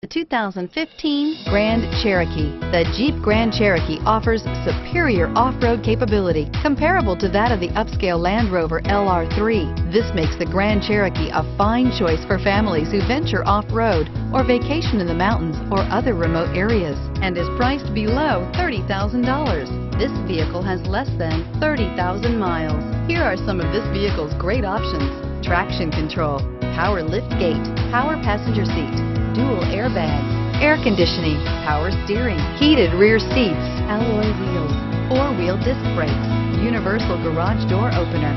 The 2015 Grand Cherokee. The Jeep Grand Cherokee offers superior off-road capability comparable to that of the upscale Land Rover LR3. This makes the Grand Cherokee a fine choice for families who venture off-road or vacation in the mountains or other remote areas, and is priced below $30,000. This vehicle has less than 30,000 miles. Here are some of this vehicle's great options: traction control, power lift gate, power passenger seat, dual airbags, air conditioning, power steering, heated rear seats, alloy wheels, four-wheel disc brakes, universal garage door opener.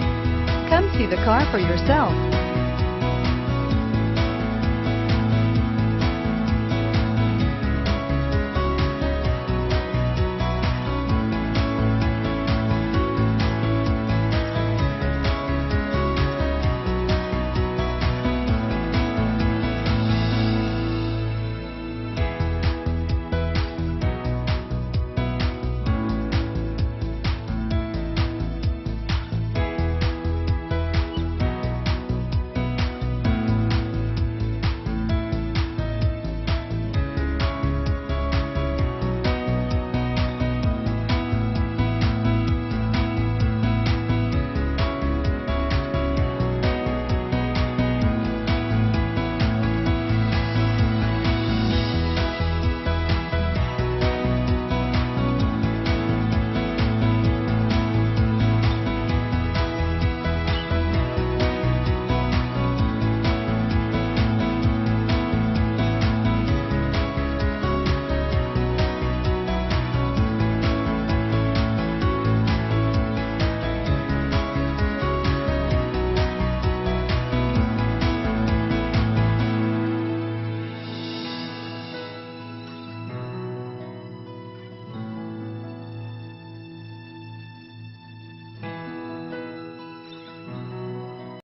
Come see the car for yourself.